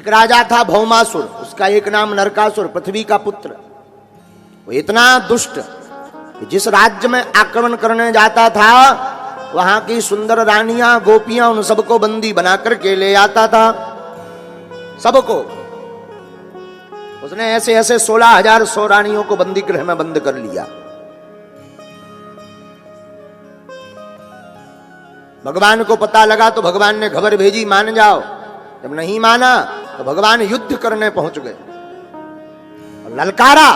एक राजा था भौमासुर, उसका एक नाम नरकासुर, पृथ्वी का पुत्र। वो इतना दुष्ट कि जिस राज्य में आक्रमण करने जाता था वहां की सुंदर रानियां गोपियां उन सबको बंदी बनाकर के ले आता था। सबको उसने ऐसे ऐसे 16,000 रानियों को बंदी गृह में बंद कर लिया। भगवान को पता लगा तो भगवान ने खबर भेजी मान जाओ। जब नहीं माना तो भगवान युद्ध करने पहुंच गए और ललकारा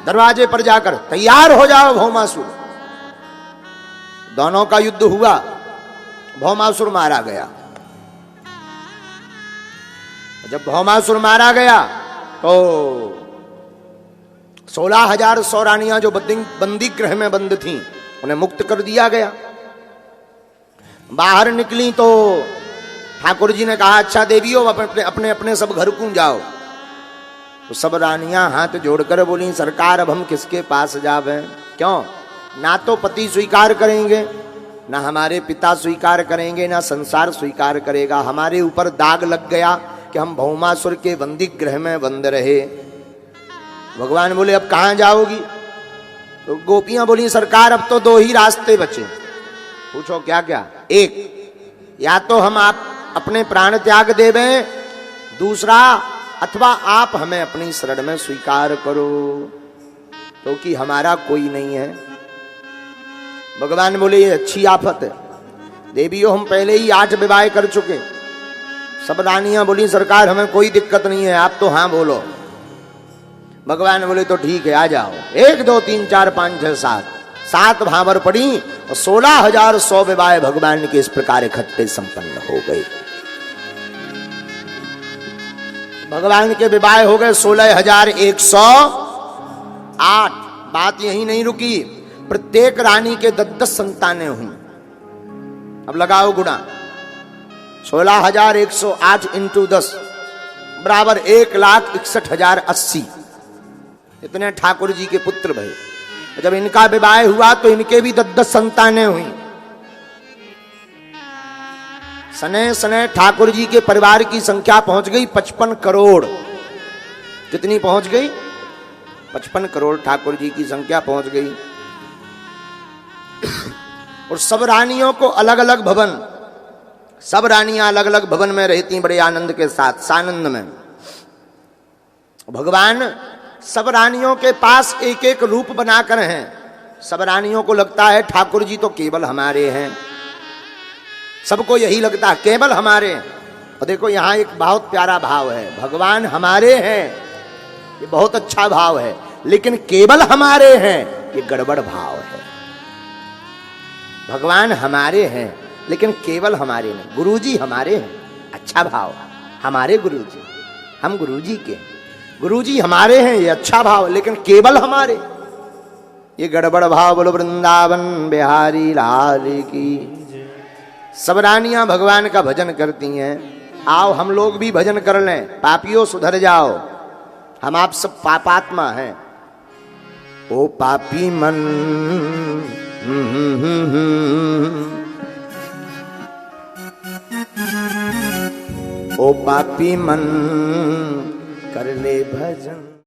दरवाजे पर जाकर, तैयार हो जाओ भौमासुर। दोनों का युद्ध हुआ, भौमासुर मारा गया। जब भौमासुर मारा गया तो 16,000 रानियां जो बंदी गृह में बंद थीं उन्हें मुक्त कर दिया गया। बाहर निकली तो ठाकुर जी ने कहा अच्छा देवियों अपने अपने अपने सब घर को जाओ। तो सब रानियां हाथ जोड़कर बोली सरकार अब हम किसके पास जावे? क्यों? ना तो पति स्वीकार करेंगे, ना हमारे पिता स्वीकार करेंगे, ना संसार स्वीकार करेगा। हमारे ऊपर दाग लग गया कि हम भौमासुर के बंदी गृह में बंद रहे। भगवान बोले अब कहां जाओगी? तो गोपियां बोली सरकार अब तो 2 ही रास्ते बचे। पूछो क्या क्या? एक, या तो हम आप अपने प्राण त्याग देवें, दूसरा अथवा आप हमें अपनी शरण में स्वीकार करो, तो कि हमारा कोई नहीं है। भगवान बोले ये अच्छी आफत है देवियों, हम पहले ही 8 विवाह कर चुके। सब रानियां बोली सरकार हमें कोई दिक्कत नहीं है, आप तो हाँ बोलो। भगवान बोले तो ठीक है आ जाओ। 1 2 3 4 5 6 7 भावर पड़ी और 16,100 विवाह भगवान के इस प्रकार इकट्ठे संपन्न हो गए। भगवान के विवाह हो गए 16,108। बात यही नहीं रुकी, प्रत्येक रानी के 10 संतानें हुई। अब लगाओ गुणा, 16,108 इंटू 10 बराबर 1,61,080। इतने ठाकुर जी के पुत्र भये। जब इनका विवाह हुआ तो इनके भी 10 संतानें हुई। सने सने ठाकुर जी के परिवार की संख्या पहुंच गई 55 करोड़। कितनी पहुंच गई? 55 करोड़ ठाकुर जी की संख्या पहुंच गई। और सब रानियों को अलग अलग भवन, सब रानियां अलग अलग भवन में रहती बड़े आनंद के साथ, सानंद में। भगवान सब रानियों के पास एक एक रूप बनाकर हैं। सब रानियों को लगता है ठाकुर जी तो केवल हमारे हैं, सबको यही लगता है केवल हमारे हैं। और देखो यहां एक बहुत प्यारा भाव है, भगवान हमारे हैं ये बहुत अच्छा भाव है, लेकिन केवल हमारे हैं ये गड़बड़ भाव है। भगवान हमारे हैं लेकिन केवल हमारे नहीं। गुरुजी हमारे हैं, अच्छा भाव, हमारे गुरुजी, हम गुरुजी के, गुरुजी हमारे हैं ये अच्छा भाव, लेकिन केवल हमारे ये गड़बड़ भाव। बोलो वृंदावन बिहारी लाल की। सब रानियां भगवान का भजन करती हैं। आओ हम लोग भी भजन कर लें, पापियों सुधर जाओ, हम आप सब पापात्मा हैं। ओ पापी मन ओ पापी मन कर ले भजन।